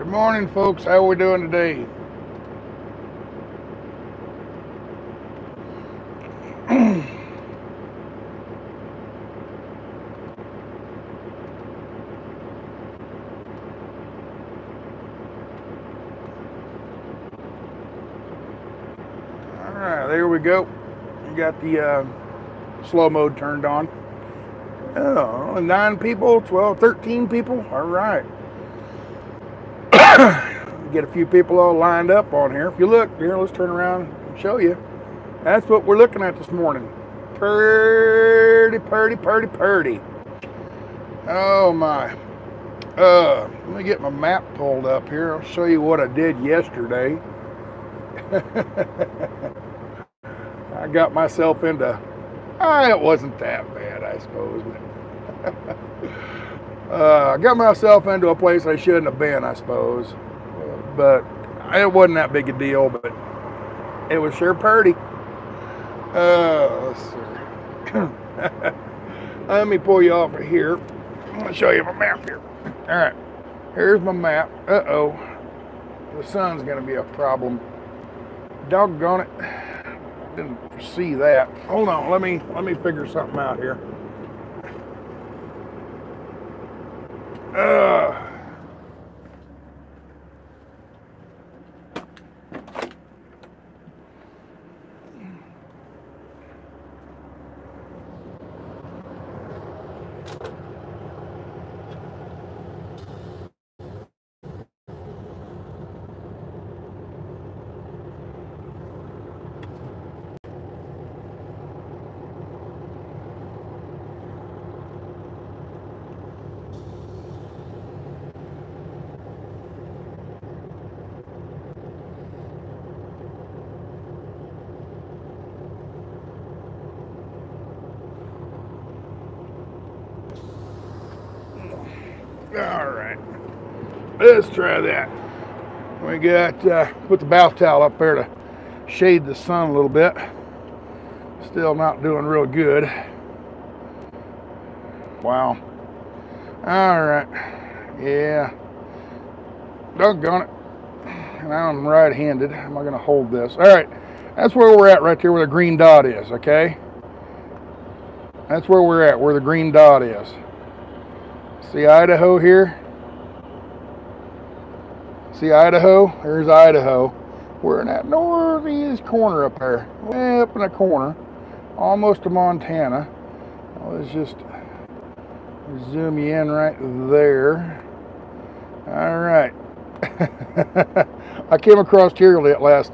Good morning, folks. How are we doing today? Alright, there we go. We got the slow mode turned on. Oh, 9 people, 12, 13 people. Alright. Get a few people all lined up on here. If you look, here, let's turn around and show you. That's what we're looking at this morning. Purdy. Oh my. Let me get my map pulled up here. I'll show you what I did yesterday. I got myself into, it wasn't that bad, I suppose. I got myself into a place I shouldn't have been, I suppose. But it wasn't that big a deal, but it was sure pretty. Let's see. Let me pull you off of here. I'm going to show you my map here. All right, here's my map. Uh-oh, the sun's going to be a problem. Doggone it. Didn't see that. Hold on, let me figure something out here. All right, let's try that. We got put the bath towel up there to shade the sun a little bit. Still not doing real good. Wow. All right. Yeah. Doggone it. And I'm right-handed. How am I going to hold this? All right. That's where we're at right there where the green dot is, okay? That's where we're at, where the green dot is. See Idaho here? See Idaho? There's Idaho. We're in that northeast corner up there. Way up in the corner. Almost to Montana. Let's just zoom you in right there. All right. I came across here last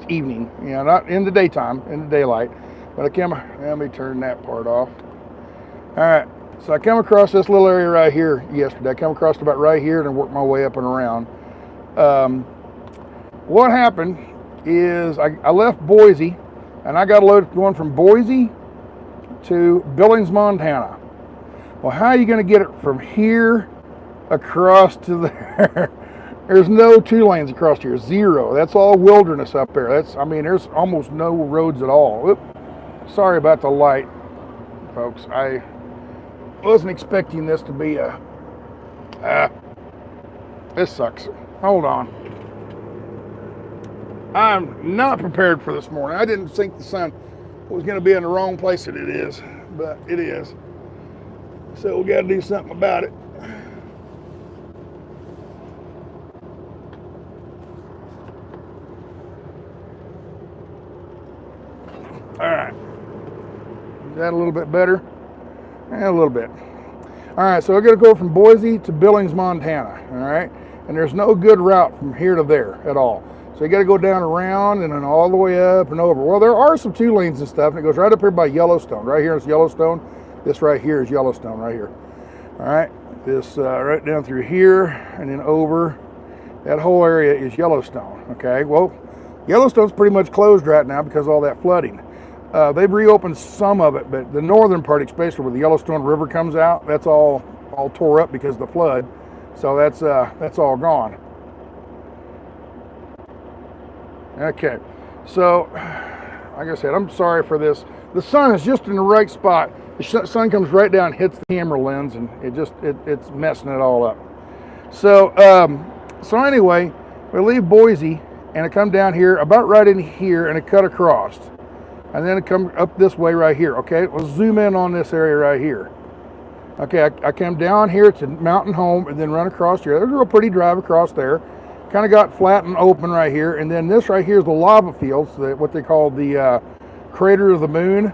evening. You know, not in the daytime, in the daylight. But let me turn that part off. All right. So I came across this little area right here yesterday. I came across about right here and worked my way up and around. What happened is I left Boise and I got a load going from Boise to Billings, Montana. Well, how are you going to get it from here across to there? There's no 2 lanes across here, 0. That's all wilderness up there. There's almost no roads at all. Oop. Sorry about the light, folks. I wasn't expecting this to be this sucks. Hold on. I'm not prepared for this morning. I didn't think the sun was going to be in the wrong place that it is, but it is. So we got to do something about it. All right. Is that a little bit better? A little bit. All right, so we're going to go from Boise to Billings, Montana. All right, and there's no good route from here to there at all. So you got to go down around and then all the way up and over. Well, there are some 2 lanes and stuff, and it goes right up here by Yellowstone. Right here is Yellowstone. This right here is Yellowstone right here. All right, this right down through here and then over. That whole area is Yellowstone. Okay, well, Yellowstone's pretty much closed right now because of all that flooding. They've reopened some of it, but the northern part, especially where the Yellowstone River comes out, that's all tore up because of the flood. So that's all gone. Okay, so like I said, I'm sorry for this. The sun is just in the right spot. The sun comes right down, hits the camera lens, and it's messing it all up. So So anyway, we leave Boise and I come down here about right in here and I cut across. And then I come up this way right here. Okay, let's zoom in on this area right here. Okay, I come down here to Mountain Home and then run across here. There's a real pretty drive across there. Kind of got flat and open right here. And then this right here is the lava fields, what they call the Crater of the Moon.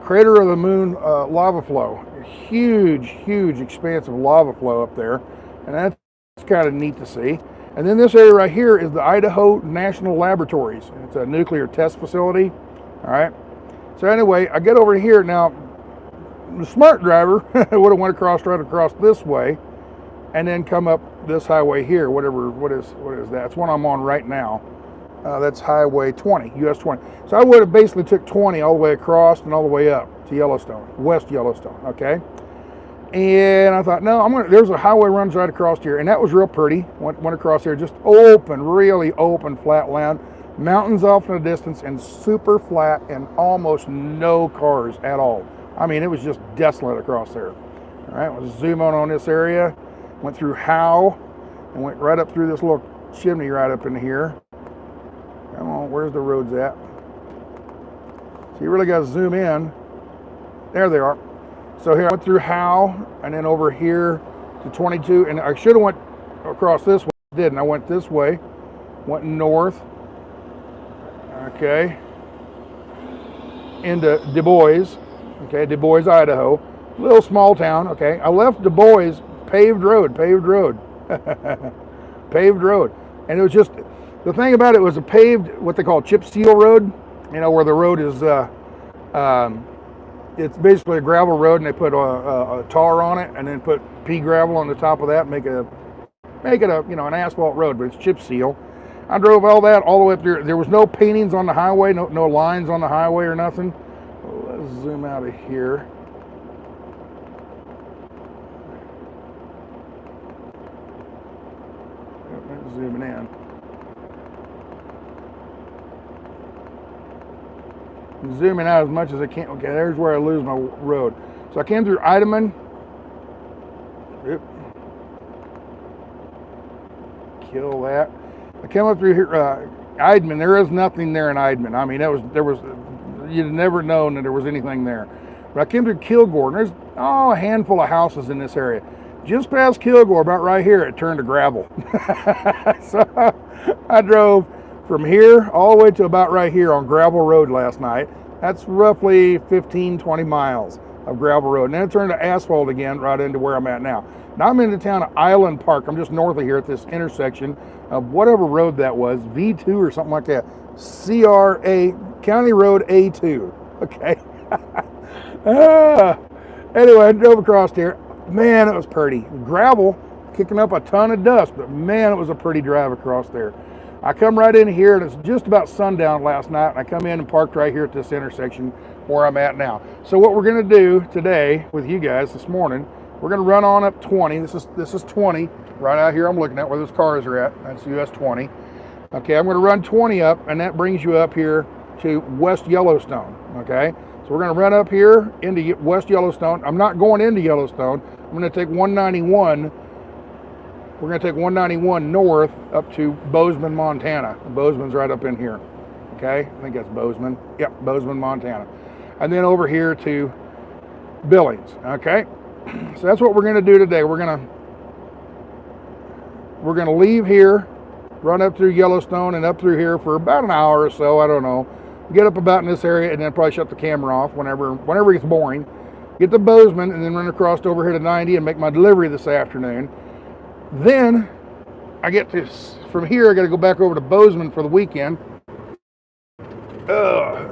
Crater of the Moon lava flow. Huge, huge expanse of lava flow up there. And that's kind of neat to see. And then this area right here is the Idaho National Laboratories. It's a nuclear test facility. All right. So anyway, I get over here now. The smart driver would have went right across this way, and then come up this highway here. What is that? It's one I'm on right now. That's Highway 20, US 20. So I would have basically took 20 all the way across and all the way up to Yellowstone, West Yellowstone. Okay. And I thought, no, there's a highway runs right across here, and that was real pretty. Went across here, just open, really open, flat land. Mountains off in the distance and super flat and almost no cars at all. I mean, it was just desolate across there. All right, let's zoom on this area. Went through Howe and went right up through this little chimney right up in here. Come on, where's the roads at? So you really got to zoom in. There they are. So here I went through Howe and then over here to 22. And I should have went across this way. I didn't. I went this way. Went north. Okay. Into Du Bois. Okay, Du Bois, Idaho. Little small town. Okay. I left Du Bois, paved road. Paved road. And it was just, the thing about it was a paved, what they call chip seal road. You know, where the road is, it's basically a gravel road, and they put a tar on it, and then put pea gravel on the top of that, and make it a an asphalt road, but it's chip seal. I drove all that all the way up there. There was no paintings on the highway, no lines on the highway or nothing. Let's zoom out of here. Zooming in. I'm zooming out as much as I can. Okay, there's where I lose my road. So I came through Idaman. Yep. Kill that. I came up through here, Idaman. There is nothing there in Idaman. I mean, you'd never known that there was anything there. But I came through Kilgore, and there's a handful of houses in this area. Just past Kilgore, about right here, it turned to gravel. So I drove from here all the way to about right here on gravel road last night. That's roughly 15, 20 miles of gravel road. And then it turned to asphalt again right into where I'm at now. Now I'm in the town of Island Park. I'm just north of here at this intersection of whatever road that was, V2 or something like that. County Road A2. Okay. Anyway, I drove across here. Man, it was pretty. Gravel, kicking up a ton of dust, but man, it was a pretty drive across there. I come right in here, and it's just about sundown last night, and I come in and parked right here at this intersection where I'm at now. So what we're going to do today with you guys this morning, we're going to run on up 20. This is 20 right out here. I'm looking at where those cars are at. That's US 20. Okay, I'm going to run 20 up, and that brings you up here to West Yellowstone. Okay, so we're going to run up here into West Yellowstone. I'm not going into Yellowstone. I'm going to take 191. We're going to take 191 north up to Bozeman, Montana. Bozeman's right up in here. Okay, I think that's Bozeman. Yep, Bozeman, Montana. And then over here to Billings. Okay, so that's what we're going to do today. We're going to leave here, run up through Yellowstone and up through here for about an hour or so. I don't know. Get up about in this area and then probably shut the camera off whenever it gets boring. Get to Bozeman and then run across over here to 90 and make my delivery this afternoon. Then I get to, from here, I got to go back over to Bozeman for the weekend. I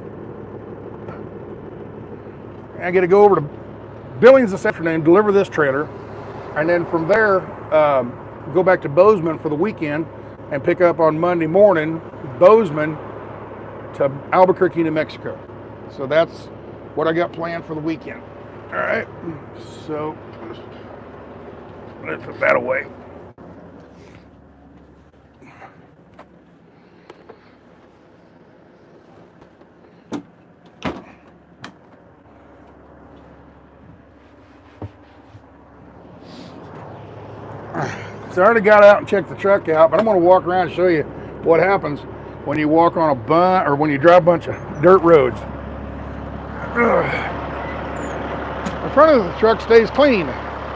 got to go over to Billings this afternoon, deliver this trailer, and then from there, go back to Bozeman for the weekend and pick up on Monday morning, Bozeman to Albuquerque, New Mexico. So that's what I got planned for the weekend. All right, so let's put that away. so I already got out and checked the truck out, but I'm going to walk around and show you what happens when you walk on or when you drive a bunch of dirt roads. The front of the truck stays clean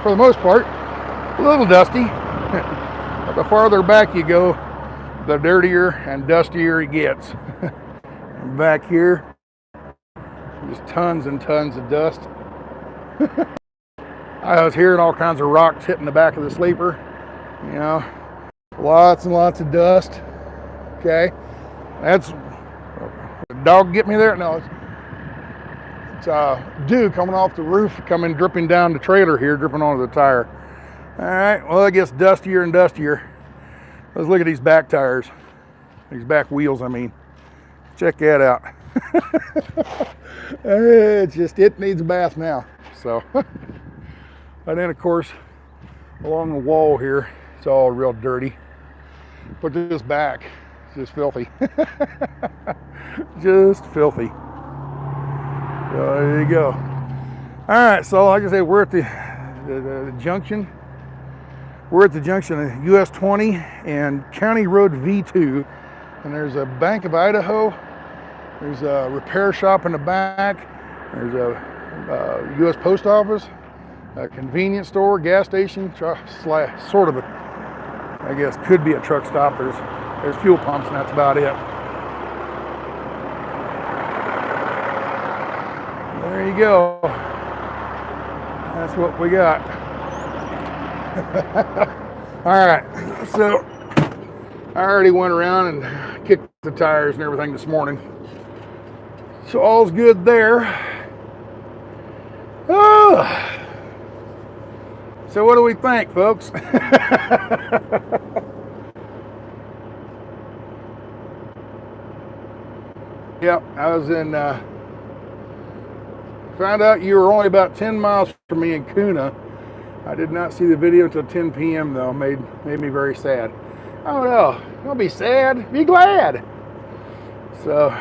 for the most part. A little dusty, but the farther back you go, the dirtier and dustier it gets. And back here, just tons and tons of dust. I was hearing all kinds of rocks hitting the back of the sleeper. You know, lots and lots of dust. Okay, that's the dog get me there. No, it's dew coming off the roof, dripping down the trailer here, dripping onto the tire. All right, well, it gets dustier and dustier. Let's look at these back tires, these back wheels. I mean, check that out. It needs a bath now. So. And then, of course, along the wall here, it's all real dirty. But this back, it's just filthy. Just filthy. So there you go. All right, so like I said, we're at the junction. We're at the junction of US 20 and County Road V2. And there's a Bank of Idaho. There's a repair shop in the back. There's a US Post Office. A convenience store, gas station, sort of I guess could be a truck stop. There's fuel pumps and that's about it. There you go. That's what we got. All right, so I already went around and kicked the tires and everything this morning. So all's good there. Oh. So what do we think, folks? Yep, I was in, found out you were only about 10 miles from me in Kuna. I did not see the video until 10 p.m. though, made me very sad. Oh no, don't be sad, be glad. So,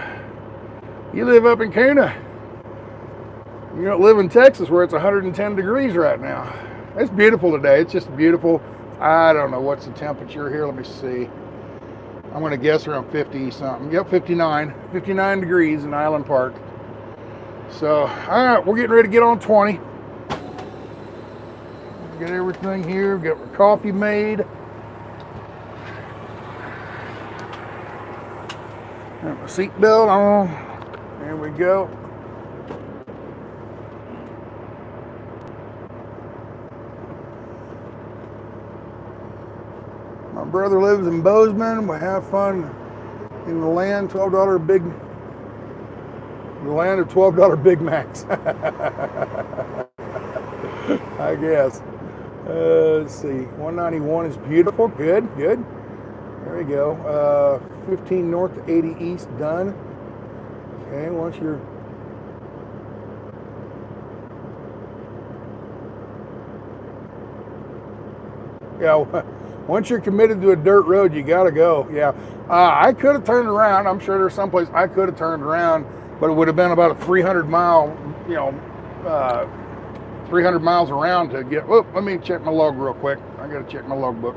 you live up in Kuna. You don't live in Texas where it's 110 degrees right now. It's beautiful today. It's just beautiful. I don't know what's the temperature here. Let me see. I'm going to guess around 50 something. Yep, 59 degrees in Island Park. So, all right, we're getting ready to get on 20. Get everything here. Get our coffee made. Got my seatbelt on. There we go. My brother lives in Bozeman. We have fun in the land, the land of $12 Big Macs. I guess. Let's see. 191 is beautiful. Good. There we go. 15 north, 80 east, done. Okay, once you're once you're committed to a dirt road, you gotta go. Yeah, I could have turned around. I'm sure there's someplace I could have turned around, but it would have been about a 300 mile, 300 miles around to get. Oh, let me check my log real quick. I gotta check my logbook.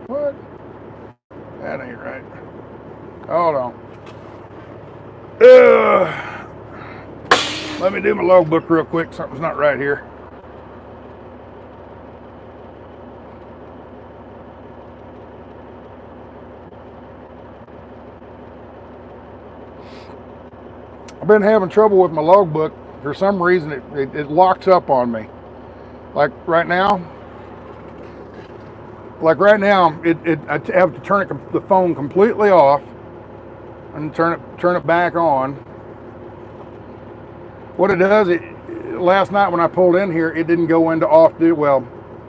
What? That ain't right. Hold on. Let me do my logbook real quick. Something's not right here. I've been having trouble with my logbook. For some reason, it locks up on me. Like right now, I have to turn the phone completely off and turn it back on. What it does, last night when I pulled in here, it didn't go into off duty. Well,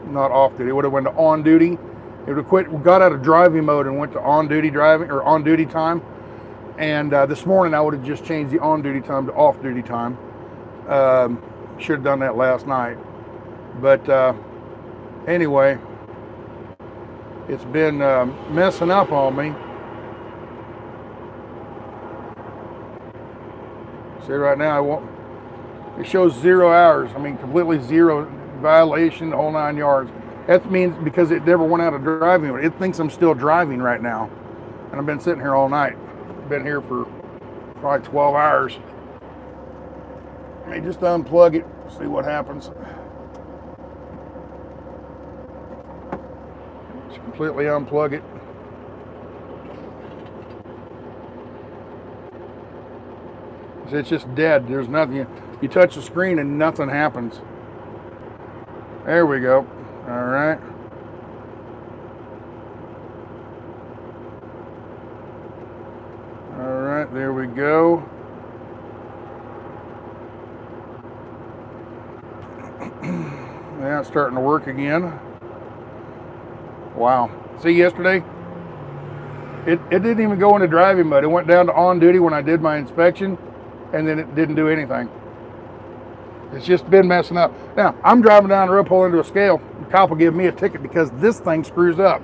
not off duty. It would have went to on duty. It would have got out of driving mode and went to on duty driving or on duty time. And this morning I would have just changed the on duty time to off duty time. Should have done that last night. But anyway, it's been messing up on me. See, right now It shows 0 hours. I mean, completely zero, violation, the whole 9 yards. That means because it never went out of driving mode. It thinks I'm still driving right now. And I've been sitting here all night. Been here for probably 12 hours. Let me just unplug it, see what happens. Just completely unplug it. It's just dead. There's nothing. You touch the screen and nothing happens. There we go. All right. All right, there we go. Now it's starting to work again. Wow. See, yesterday, it didn't even go into driving mode. It went down to on duty when I did my inspection, and then it didn't do anything. It's just been messing up. Now, I'm driving down the road, pulling into a scale. The cop will give me a ticket because this thing screws up.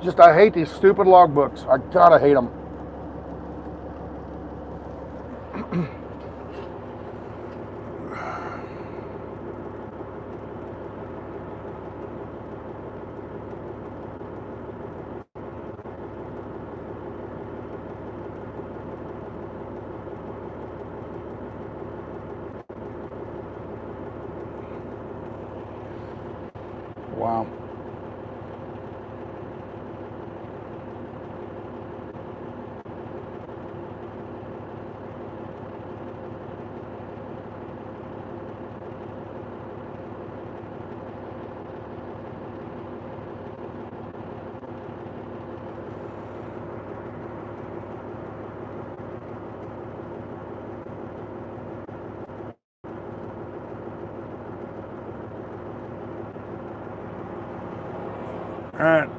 Just, I hate these stupid logbooks. I gotta hate them. Wow. All right,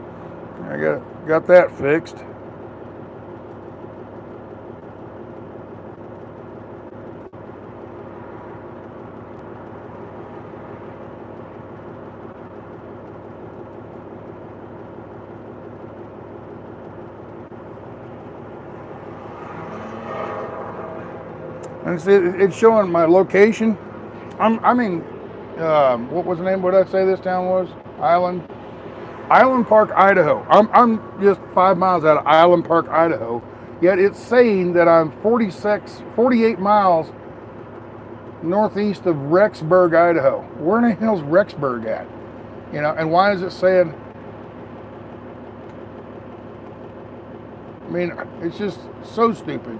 I got that fixed. And see, it's showing my location. I'm in, what was the name? What did I say this town was? Island Park, Idaho. I'm just 5 miles out of Island Park, Idaho. Yet it's saying that I'm 48 miles northeast of Rexburg, Idaho. Where in the hell's Rexburg at? You know, and why is it saying? I mean, it's just so stupid.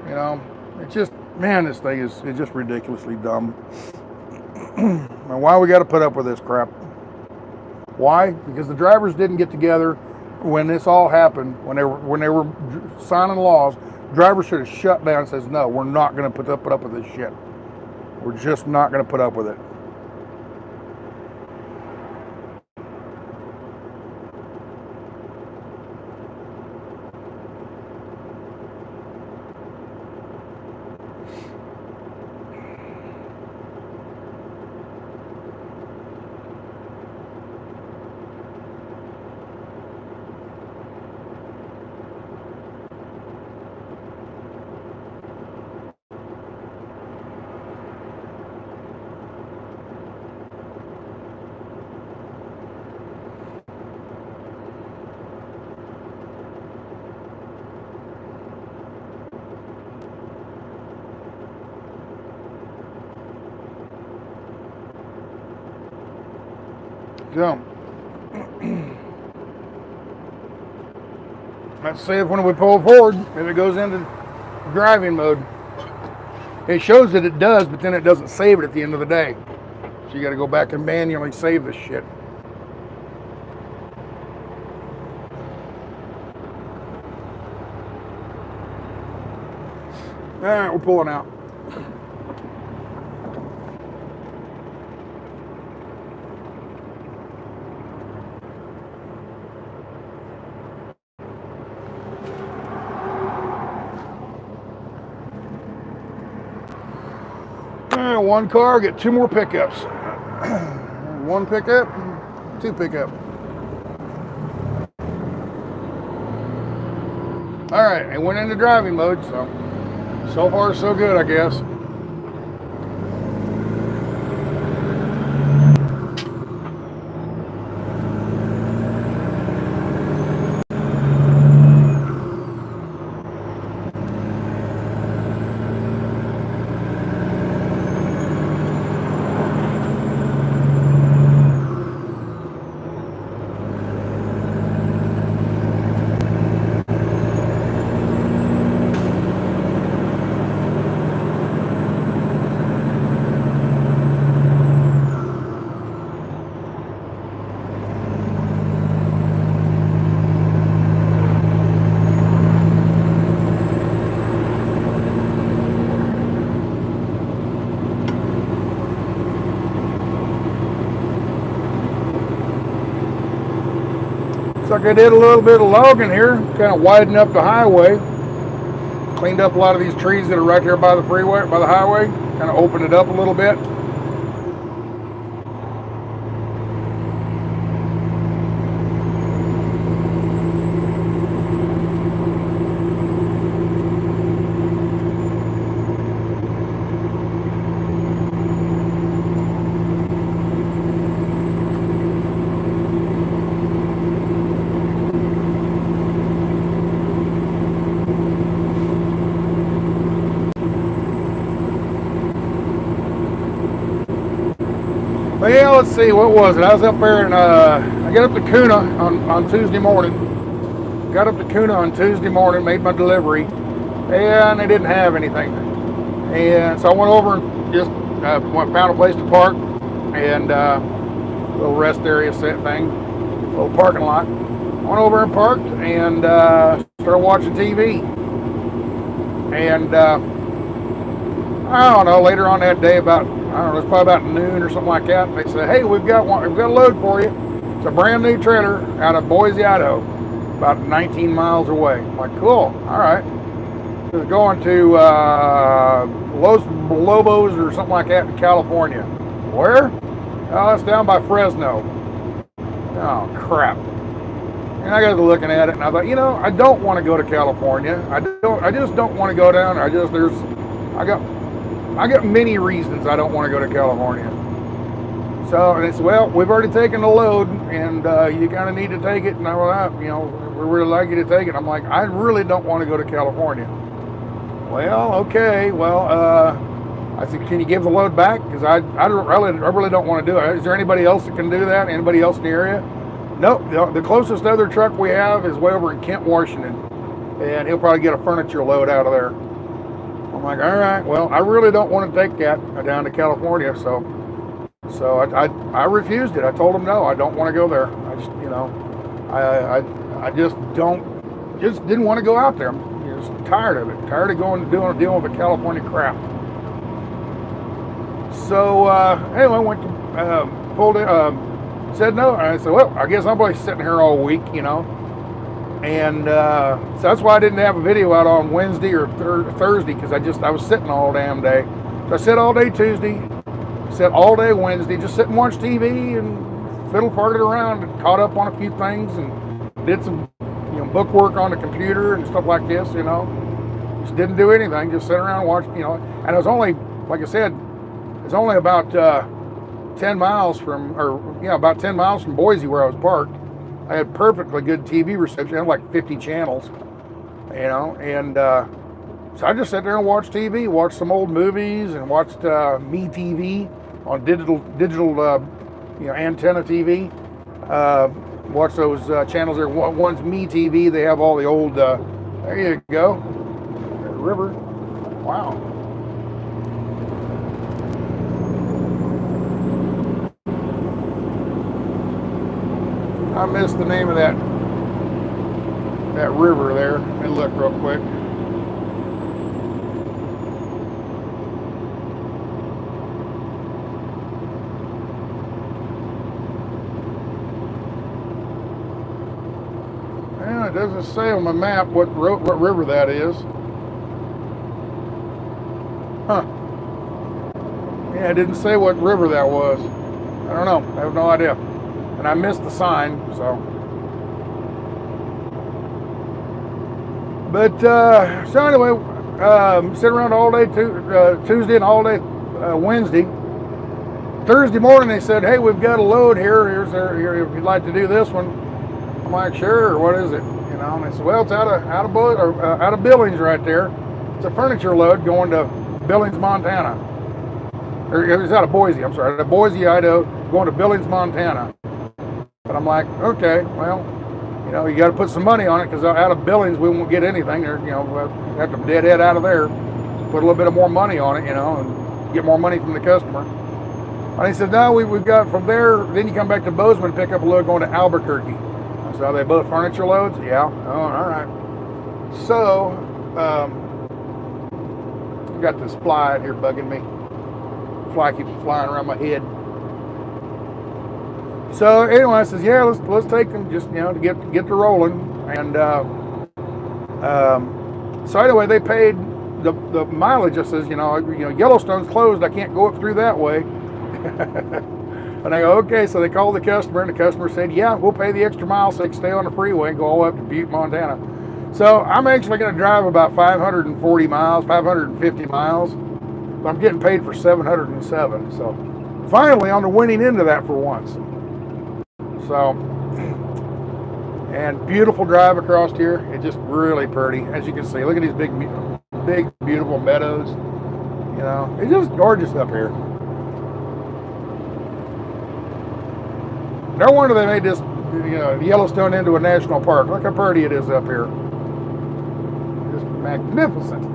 You know, it's just, man, this thing is just ridiculously dumb. Now, why we got to put up with this crap? Why? Because the drivers didn't get together when this all happened, when they were signing laws. Drivers should have shut down and says, no, we're not going to put up with this shit. We're just not going to put up with it. So, let's see if when we pull forward, if it goes into driving mode. It shows that it does, but then it doesn't save it at the end of the day. So you got to go back and manually save this shit. All right, we're pulling out. One car, get 2 more pickups. 1 pickup, 2 pickup. All right, I went into driving mode, so far so good, I guess. Looks like I did a little bit of logging here, kind of widened up the highway, cleaned up a lot of these trees that are right here by the freeway, by the highway, kind of opened it up a little bit. But yeah, let's see, what was it? I was up there and I got up to Kuna on Tuesday morning. Got up to Kuna on Tuesday morning, made my delivery, and they didn't have anything. And so I went over and just found a place to park, and a little rest area set thing, a little parking lot. Went over and parked and started watching TV. And I don't know, later on that day, about, I don't know, it's probably about noon or something like that, they said, hey, we've got a load for you. It's a brand new trailer out of Boise, Idaho, about 19 miles away. I'm like, cool, all right. It's going to Los Lobos or something like that in California. Where? Oh, it's down by Fresno. Oh, crap. And I got to looking at it, and I thought, you know, I don't want to go to California. I just don't want to go down. I got many reasons I don't want to go to California. So, and it's, well, we've already taken the load, and you kind of need to take it. And I went, you know, we really like you to take it. I'm like, I really don't want to go to California. Well, okay. Well, I said, can you give the load back? Because I really don't want to do it. Is there anybody else that can do that? Anybody else in the area? Nope. The closest other truck we have is way over in Kent, Washington, and he'll probably get a furniture load out of there. I'm like, all right, well, I really don't want to take that down to California, so I refused it. I told him no, I don't want to go there. I just, you know, I just didn't want to go out there. I'm just tired of it. Tired of dealing with the California crap. So anyway, went to pulled it. Said no. And I said, well, I guess I'm probably sitting here all week, you know. And so that's why I didn't have a video out on Wednesday or Thursday, because I was sitting all damn day. So I sat all day Tuesday, sat all day Wednesday, just sit and watch TV and fiddle farted around and caught up on a few things and did some, you know, book work on the computer and stuff like this, you know. Just didn't do anything, just sat around and watched, you know. And it was only, like I said, it's only about 10 miles from, or yeah, about 10 miles from Boise where I was parked. I had perfectly good TV reception. I had like 50 channels, you know, and so I just sat there and watched TV, watched some old movies, and watched MeTV on digital, you know, antenna TV. Watch those channels there. One's MeTV. They have all the old. There you go, river. Wow. I missed the name of that river there. Let me look real quick. Yeah, it doesn't say on my map what river that is. Huh. Yeah, it didn't say what river that was. I don't know. I have no idea. And I missed the sign, so. But so anyway, sitting around all day Tuesday and all day Wednesday. Thursday morning they said, "Hey, we've got a load here. Here if you'd like to do this one." I'm like, "Sure. What is it?" You know, and they said, "Well, it's out of Billings right there. It's a furniture load going to Billings, Montana. Or it's out of Boise. I'm sorry, out of Boise, Idaho, going to Billings, Montana." But I'm like, "Okay, well, you know, you got to put some money on it because out of Billings we won't get anything. There, you know, we'll have to deadhead out of there, put a little bit of more money on it, you know, and get more money from the customer." And he said, "No, we've got from there. Then you come back to Bozeman, pick up a load going to Albuquerque." I said, "Are they both furniture loads?" "Yeah." "Oh, all right." So, I got this fly out here bugging me. Fly keeps flying around my head. So anyway, I says, "Yeah, let's take them, just, you know, to get to rolling." And so anyway, they paid the mileage. I says, you know, Yellowstone's closed. I can't go up through that way. And I go, "Okay." So they called the customer, and the customer said, "Yeah, we'll pay the extra mile so they can stay on the freeway and go all the way up to Butte, Montana." So I'm actually going to drive about 540 miles, 550 miles, but I'm getting paid for 707. So finally on the winning end of that for once. So, and beautiful drive across here. It's just really pretty, as you can see. Look at these big, beautiful meadows. You know, it's just gorgeous up here. No wonder they made this, you know, Yellowstone into a national park. Look how pretty it is up here. Just magnificent.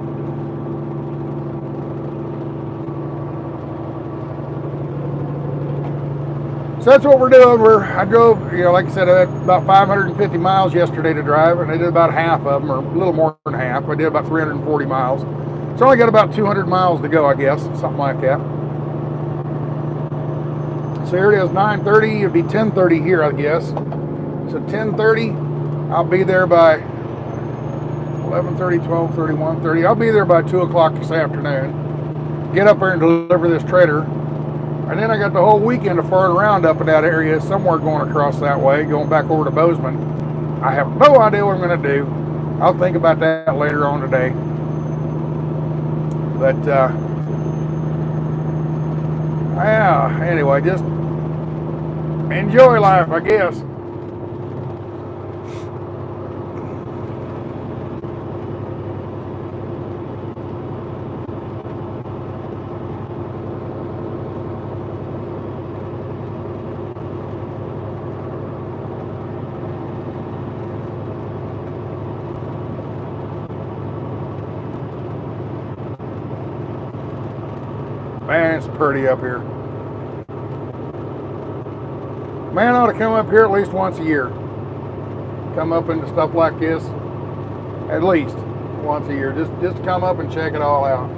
So that's what we're doing. I drove, you know, like I said, I had about 550 miles yesterday to drive, and I did about half of them, or a little more than half. I did about 340 miles. So I only got about 200 miles to go, I guess, something like that. So here it is, 9:30. It'll be 10:30 here, I guess. So 10:30, I'll be there by 11:30, 12:30, 1:30. I'll be there by 2 o'clock this afternoon. Get up there and deliver this trailer. And then I got the whole weekend to fart around up in that area, somewhere going across that way, going back over to Bozeman. I have no idea what I'm going to do. I'll think about that later on today. But, yeah, anyway, just enjoy life, I guess. Man, it's pretty up here. Man, I ought to come up here at least once a year. Come up into stuff like this at least once a year. Just come up and check it all out.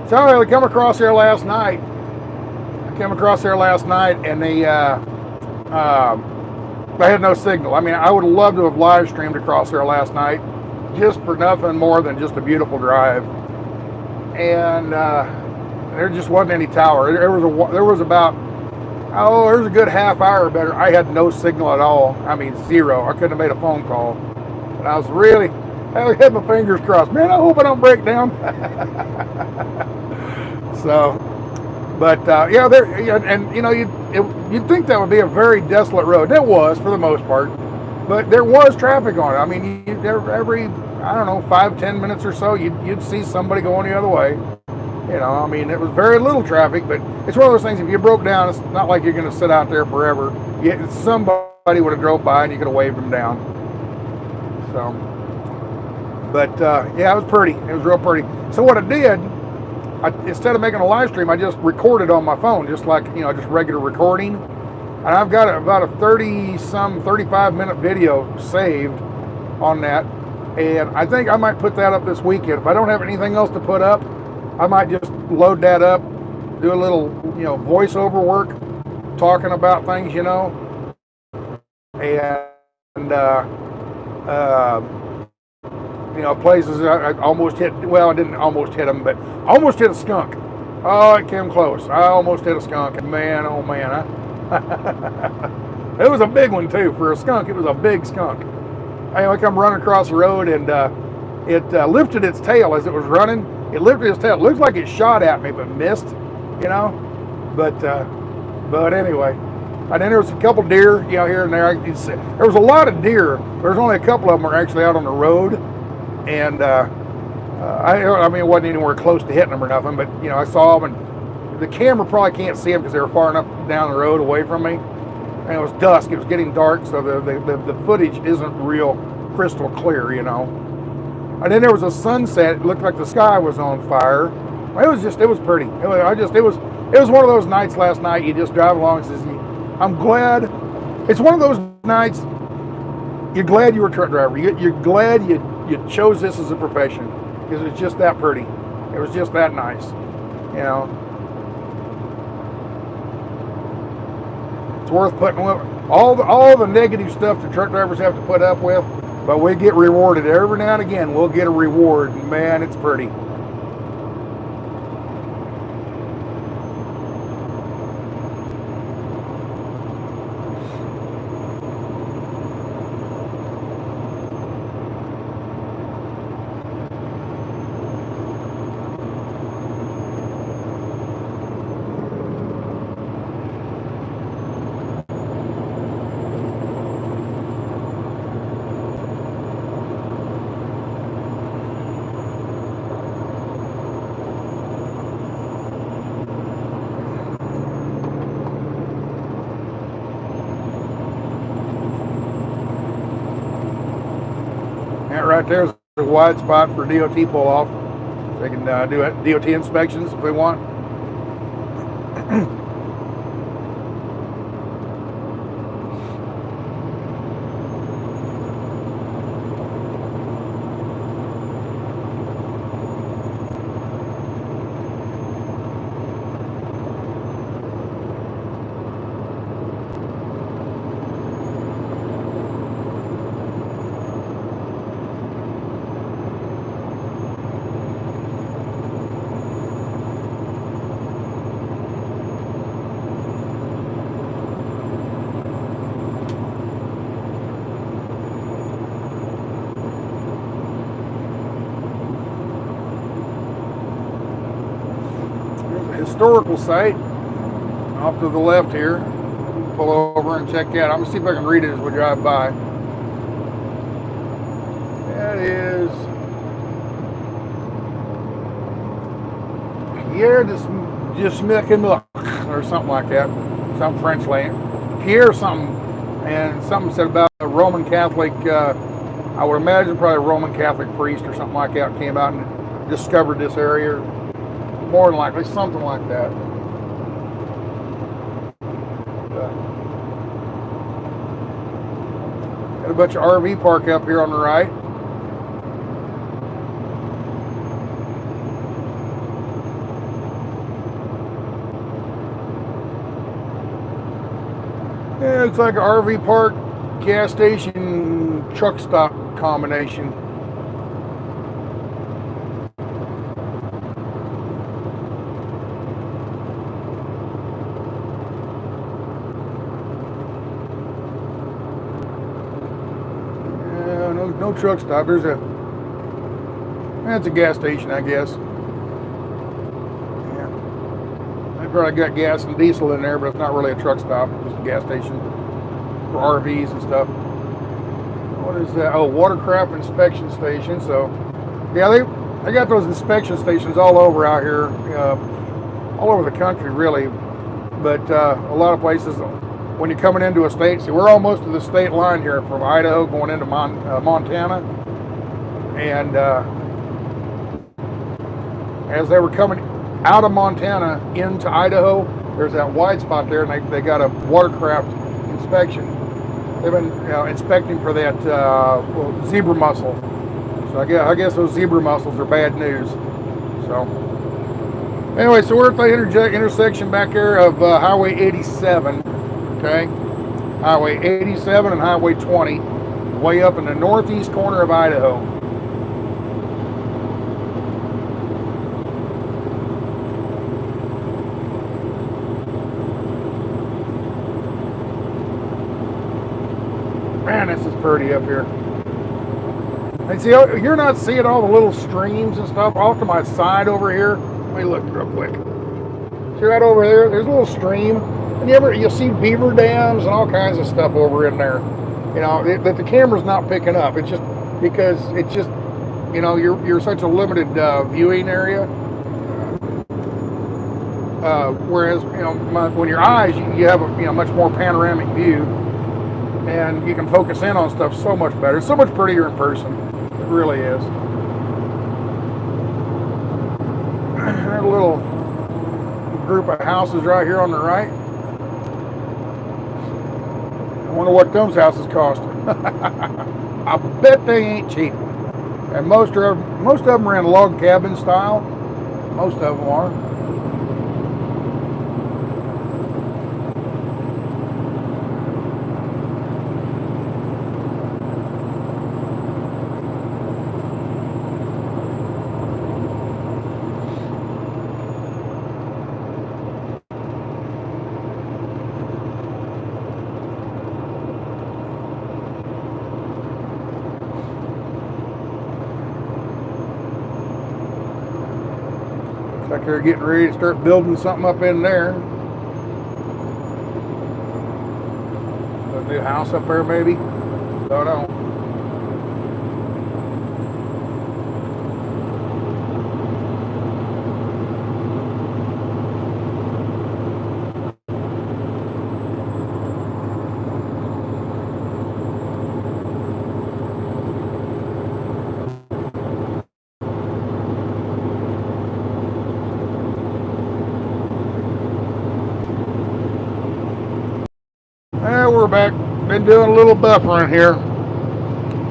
So I come across there last night. And they had no signal. I mean, I would love to have live streamed across there last night, just for nothing more than just a beautiful drive. And there just wasn't any tower. There was about, there's a good half hour or better. I had no signal at all. I mean, zero. I couldn't have made a phone call. And I had my fingers crossed. Man, I hope I don't break down. So, but yeah, and you know, you'd think that would be a very desolate road. It was, for the most part, but there was traffic on it. I mean, every, I don't know, 5-10 minutes or so, you'd see somebody going the other way. You know, I mean, it was very little traffic, but it's one of those things. If you broke down, it's not like you're going to sit out there forever. Somebody would have drove by and you could have waved them down. So, but yeah, it was pretty. It was real pretty. So what I did instead of making a live stream, I just recorded on my phone, just like, you know, just regular recording. And I've got about a 35-minute video saved on that. And I think I might put that up this weekend. If I don't have anything else to put up, I might just load that up, do a little, you know, voiceover work, talking about things, you know, and you know, places I almost hit. Well, I didn't almost hit them, but I almost hit a skunk. Oh, it came close. I almost hit a skunk, and man, oh man, it was a big one too. For a skunk, it was a big skunk. I come running across the road, and it lifted its tail as it was running. It lifted its tail. It looked like it shot at me, but missed, you know. But anyway, and then there was a couple deer, you know, here and there. There was a lot of deer. There was only a couple of them were actually out on the road, and I mean, it wasn't anywhere close to hitting them or nothing. But you know, I saw them, and the camera probably can't see them because they were far enough down the road away from me. And it was dusk. It was getting dark, so the footage isn't real crystal clear, you know. And then there was a sunset. It looked like the sky was on fire. It was pretty. It was one of those nights last night. You just drive along and says, I'm glad. It's one of those nights. You're glad you were a truck driver. You're glad you chose this as a profession because it's just that pretty. It was just that nice, you know. It's worth putting all the negative stuff the truck drivers have to put up with, but we get rewarded every now and again. We'll get a reward, and man, it's pretty. Right there's a wide spot for DOT pull off. They can do DOT inspections if they want. Historical site off to the left here. Pull over and check that. I'm gonna see if I can read it as we drive by. That is Pierre de Smic or something like that. Some French name. Pierre something, and something said about a Roman Catholic. I would imagine probably a Roman Catholic priest or something like that came out and discovered this area. More than likely, something like that. Got a bunch of RV park up here on the right. Yeah, it's like an RV park, gas station, truck stop combination. No truck stop. That's a gas station, I guess. Yeah. They probably got gas and diesel in there, but it's not really a truck stop. It's just a gas station for RVs and stuff. What is that? Oh, watercraft inspection station. So, yeah, they got those inspection stations all over out here, all over the country, really. But a lot of places, when you're coming into a state, see, we're almost to the state line here from Idaho going into Montana. And as they were coming out of Montana into Idaho, there's that wide spot there, and they got a watercraft inspection. They've been inspecting for that zebra mussel. So I guess those zebra mussels are bad news. So anyway, so we're at the intersection back there of Highway 87. Okay, Highway 87 and Highway 20, way up in the northeast corner of Idaho. Man, this is pretty up here. And see, you're not seeing all the little streams and stuff off to my side over here. Let me look real quick. See right over there? There's a little stream. And you'll see beaver dams and all kinds of stuff over in there. You know, that the camera's not picking up. It's just because it's just, you know, you're such a limited viewing area. Whereas, you know, when your eyes, you have a much more panoramic view, and you can focus in on stuff so much better. It's so much prettier in person. It really is. There's a little group of houses right here on the right. I wonder what those houses cost. I bet they ain't cheap. And most of them are in log cabin style. Most of them are. Like they're getting ready to start building something up in there. A new house up there, maybe? Don't know. We're back. Been doing a little buffering here.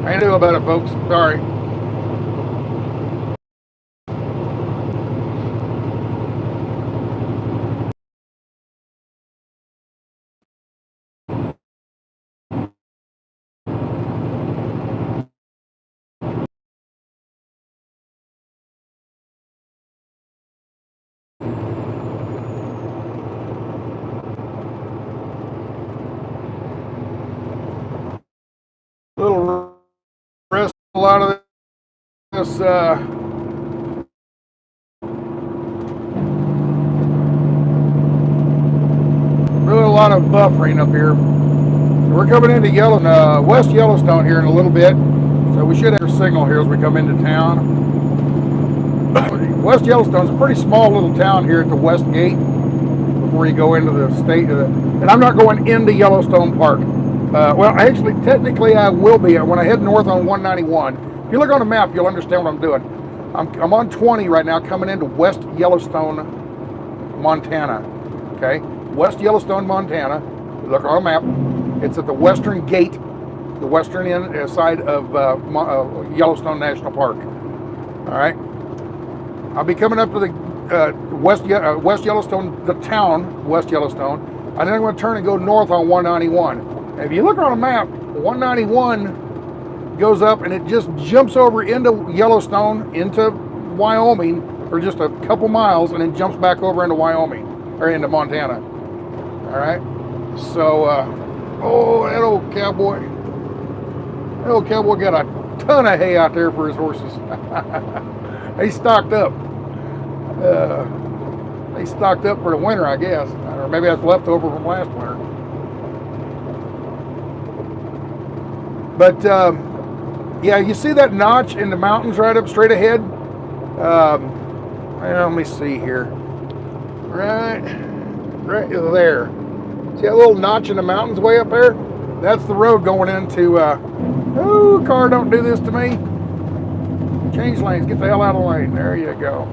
I knew about it, folks. Sorry. Little rest, a lot of this really a lot of buffering up here. So we're coming into West Yellowstone here in a little bit, so we should have a signal here as we come into town. West Yellowstone's a pretty small little town here at the west gate before you go into the state of and I'm not going into Yellowstone Park. Well, actually, technically, I will be. When I head north on 191, if you look on the map, you'll understand what I'm doing. I'm on 20 right now, coming into West Yellowstone, Montana. Okay, West Yellowstone, Montana. You look on the map. It's at the western gate, the western end side of Yellowstone National Park. All right. I'll be coming up to the West Yellowstone, the town, West Yellowstone, and then I'm going to turn and go north on 191. If you look on a map, 191 goes up and it just jumps over into Yellowstone, into Wyoming for just a couple miles, and then jumps back over into Wyoming, or into Montana. All right. So, oh, that old cowboy got a ton of hay out there for his horses. They stocked up. They stocked up for the winter, I guess, or maybe that's leftover from last winter. But yeah, you see that notch in the mountains right up straight ahead? Let me see here. Right there. See that little notch in the mountains way up there? That's the road going into, oh, car, don't do this to me. Change lanes, get the hell out of the lane. There you go.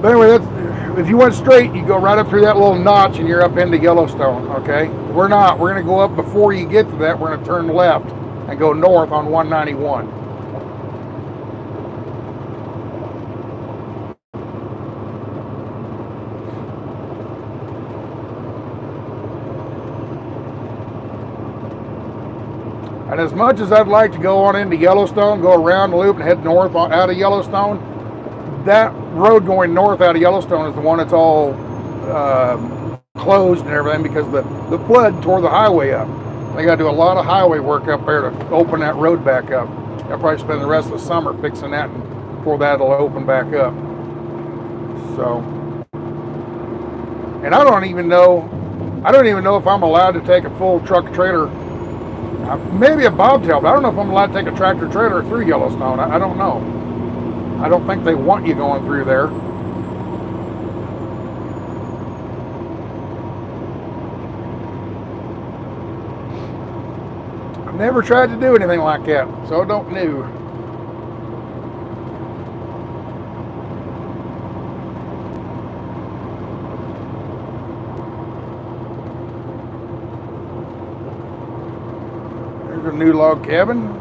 But anyway, that's, if you went straight, you go right up through that little notch and you're up into Yellowstone, okay? We're not. We're going to go up before you get to that. We're going to turn left and go north on 191. And as much as I'd like to go on into Yellowstone, go around the loop and head north out of Yellowstone, that road going north out of Yellowstone is the one that's all closed and everything because the flood tore the highway up. They got to do a lot of highway work up there to open that road back up. They'll probably spend the rest of the summer fixing that and before that'll open back up. So, and I don't even know if I'm allowed to take a full truck trailer. Maybe a bobtail, but I don't know if I'm allowed to take a tractor trailer through Yellowstone. I don't know. I don't think they want you going through there. I've never tried to do anything like that, so I don't know. There's a new log cabin.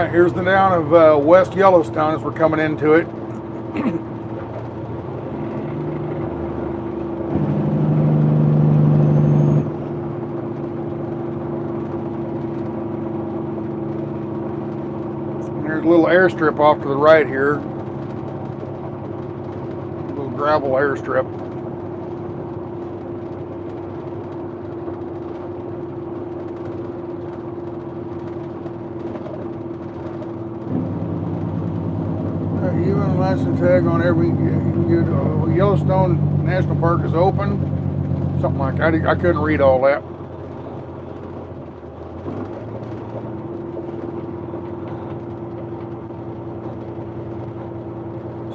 right, here's the town of West Yellowstone as we're coming into it. There's a little airstrip off to the right here. A little gravel airstrip. Even a license tag on every Yellowstone National Park is open. Something like that. I couldn't read all that.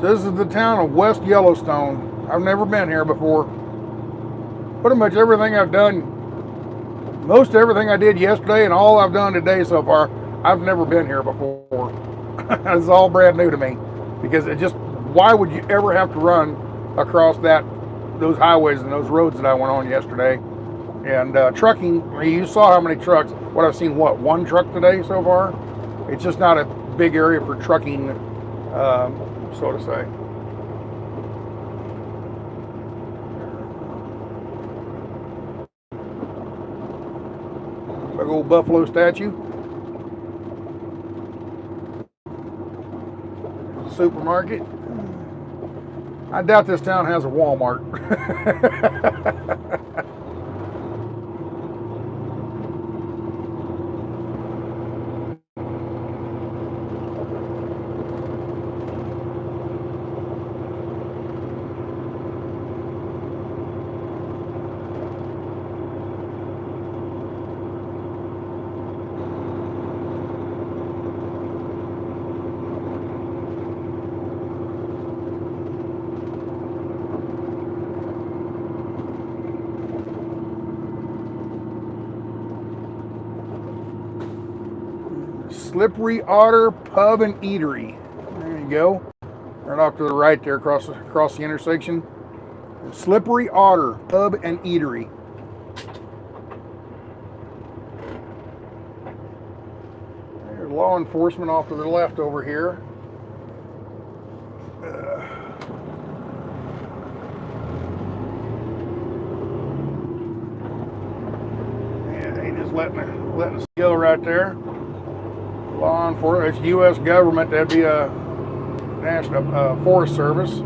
So this is the town of West Yellowstone. I've never been here before. Pretty much everything I've done, most everything I did yesterday and all I've done today so far, I've never been here before. It's all brand new to me. Because it just, why would you ever have to run across those highways and those roads that I went on yesterday? And trucking, you saw how many trucks. What I've seen, one truck today so far? It's just not a big area for trucking, so to say. Big old buffalo statue. Supermarket. I doubt this town has a Walmart. Slippery Otter Pub and Eatery. There you go. Right off to the right there, across the intersection. Slippery Otter Pub and Eatery. There's law enforcement off to the left over here. Yeah, they just letting us go right there. Law enforcement, it's U.S. government, that'd be a National Forest Service.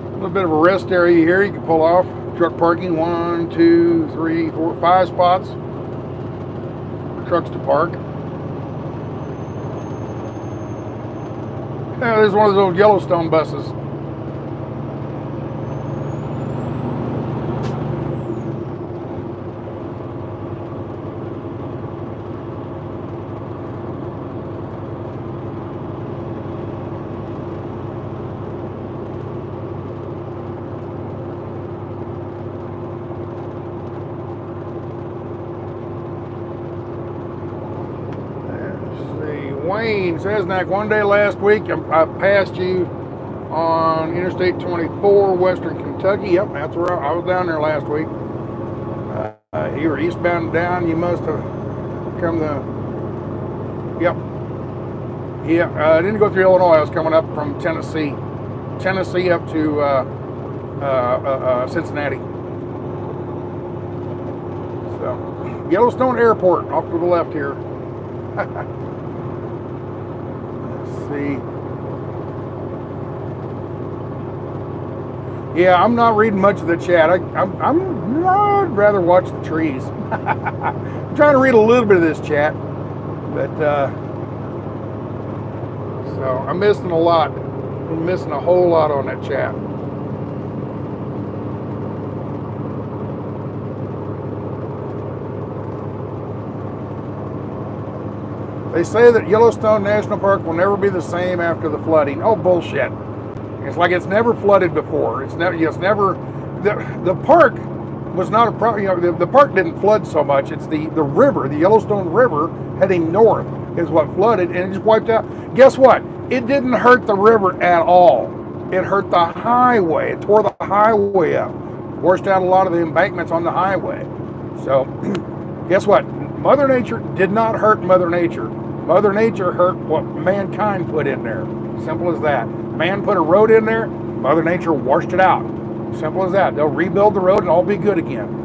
A little bit of a rest area here you can pull off. Truck parking, 1, 2, 3, 4, 5 spots for trucks to park. Yeah, there's one of those old Yellowstone buses. Wayne, Sasnak, one day last week I passed you on Interstate 24, Western Kentucky. Yep, that's where I was down there last week. You were eastbound down. You must have come yep. Yeah, I didn't go through Illinois. I was coming up from Tennessee up to Cincinnati. So, Yellowstone Airport off to the left here. Let's see. Yeah, I'm not reading much of the chat. I'd rather watch the trees. I'm trying to read a little bit of this chat, but so I'm missing a lot. I'm missing a whole lot on that chat. They say that Yellowstone National Park will never be the same after the flooding. Oh, bullshit. It's like it's never flooded before. It's never, the park was not a problem. You know, the park didn't flood so much. It's the river, the Yellowstone River heading north is what flooded, and it just wiped out. Guess what? It didn't hurt the river at all. It hurt the highway. It tore the highway up. Washed out a lot of the embankments on the highway. So, guess what? Mother Nature did not hurt Mother Nature. Mother Nature hurt what mankind put in there. Simple as that. Man put a road in there, Mother Nature washed it out. Simple as that. They'll rebuild the road and all be good again.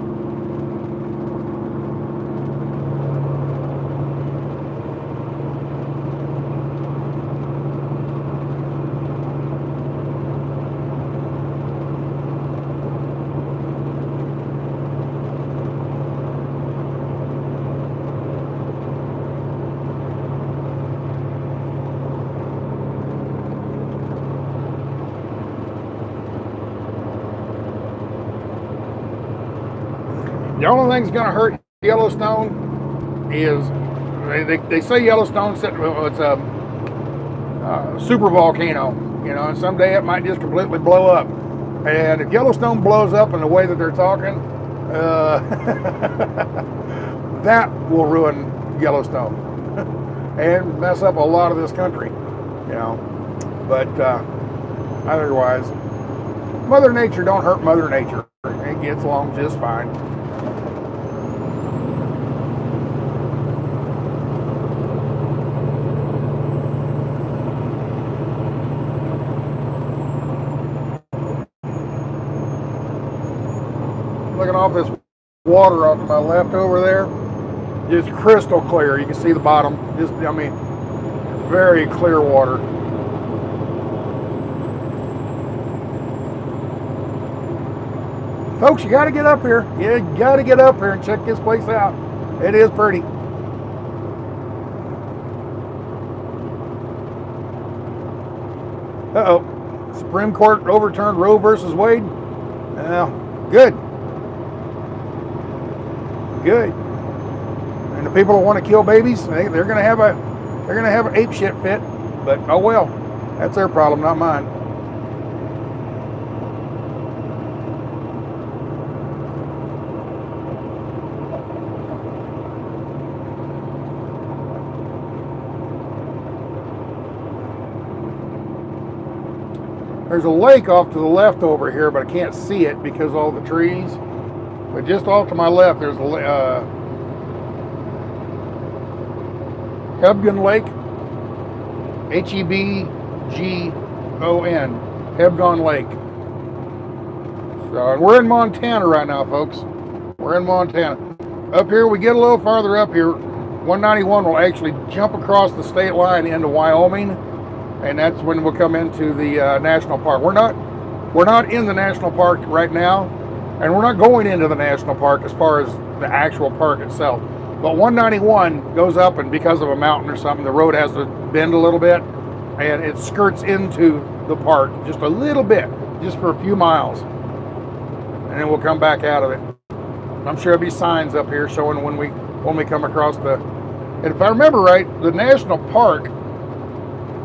The only thing that's going to hurt Yellowstone is they say Yellowstone, it's a super volcano, you know, and someday it might just completely blow up. And if Yellowstone blows up in the way that they're talking, that will ruin Yellowstone and mess up a lot of this country, you know. But otherwise, Mother Nature don't hurt Mother Nature. It gets along just fine. Looking off this water off to my left over there, just crystal clear. You can see the bottom. Just, I mean, very clear water. Folks, you got to get up here. You got to get up here and check this place out. It is pretty. Uh-oh. Supreme Court overturned Roe versus Wade. Good. Good. And the people that want to kill babies, they're going to have an ape shit fit. But oh well, that's their problem, not mine. There's a lake off to the left over here, but I can't see it because of all the trees. But just off to my left, there's a Hebgon Lake, Hebgon, Hebgon Lake. So, and we're in Montana right now, folks. We're in Montana. Up here, we get a little farther up here, 191 will actually jump across the state line into Wyoming, and that's when we'll come into the national park. We're not in the national park right now, and we're not going into the national park as far as the actual park itself. But 191 goes up, and because of a mountain or something, the road has to bend a little bit, and it skirts into the park just a little bit, just for a few miles, and then we'll come back out of it. I'm sure there'll be signs up here showing when we come across the. And if I remember right, the national park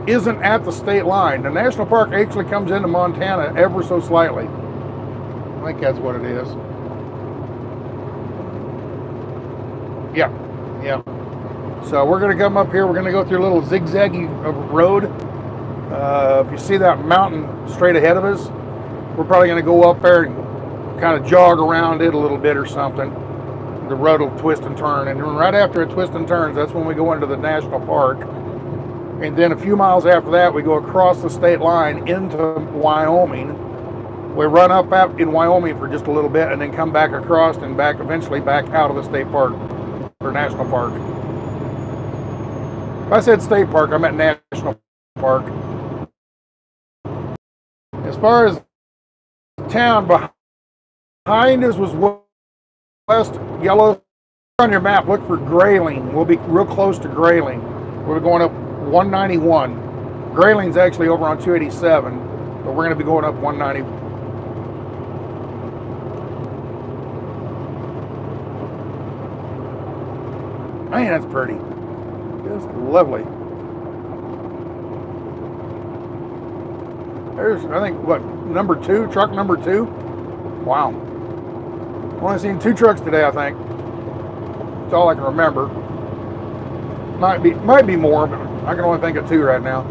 isn't at the state line. The national park actually comes into Montana ever so slightly. I think that's what it is. Yeah. So we're going to come up here. We're going to go through a little zigzaggy road. If you see that mountain straight ahead of us, we're probably going to go up there and kind of jog around it a little bit or something. The road will twist and turn. And right after it twists and turns, that's when we go into the national park. And then a few miles after that, we go across the state line into Wyoming. We run up in Wyoming for just a little bit and then come back across and back, eventually back out of the state park or national park. If I said state park, I meant national park. As far as town, behind us was West Yellowstone. On your map, look for Grayling. We'll be real close to Grayling. We're going up 191. Grayling's actually over on 287, but we're going to be going up 190. Man, that's pretty. Just lovely. There's, I think, what, number 2? Truck number 2? Wow. Only seen 2 trucks today, I think. That's all I can remember. Might be more, but I can only think of 2 right now.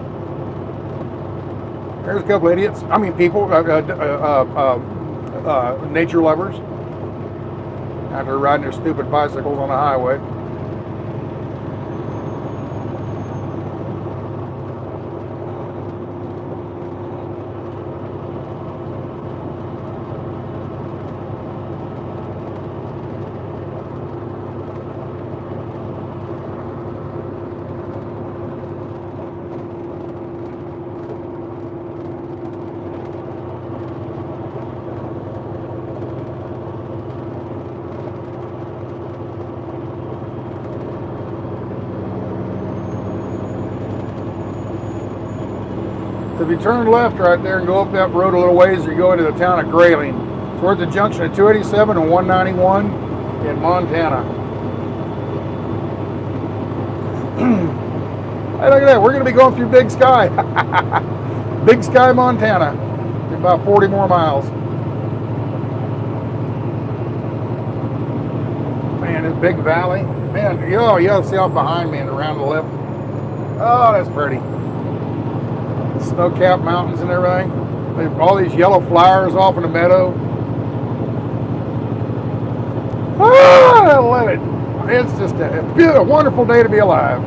There's a couple idiots. I mean, people, nature lovers, after riding their stupid bicycles on the highway. So if you turn left right there and go up that road a little ways, you go into the town of Grayling. So we're at the junction of 287 and 191 in Montana. Hey, look at that. We're going to be going through Big Sky. Big Sky, Montana. About 40 more miles. Man, this big valley. Man, oh, you see off behind me and around the left. Oh, that's pretty. Snow-capped mountains and everything. All these yellow flowers off in the meadow. Ah, I love it. It's just a wonderful day to be alive.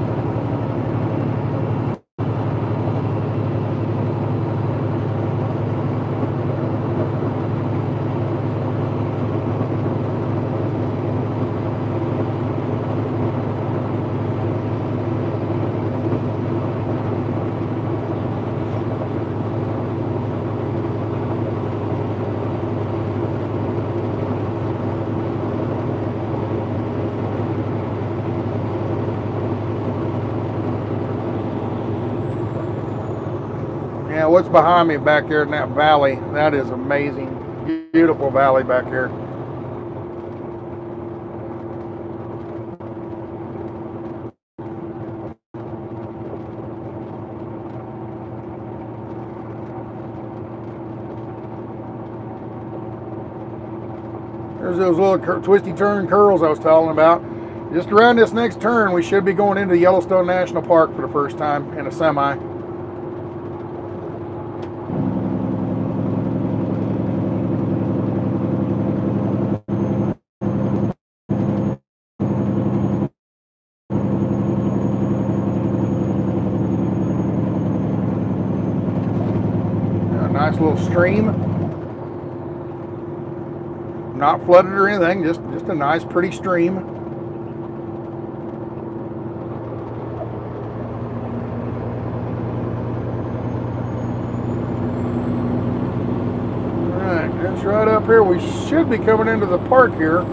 Yeah, what's behind me back here in that valley, that is amazing. Beautiful valley back here. There's those little twisty turn curls I was telling about. Just around this next turn, we should be going into Yellowstone National Park for the first time in a semi. Nice little stream, not flooded or anything, just a nice pretty stream. Alright, that's right up here. We should be coming into the park here.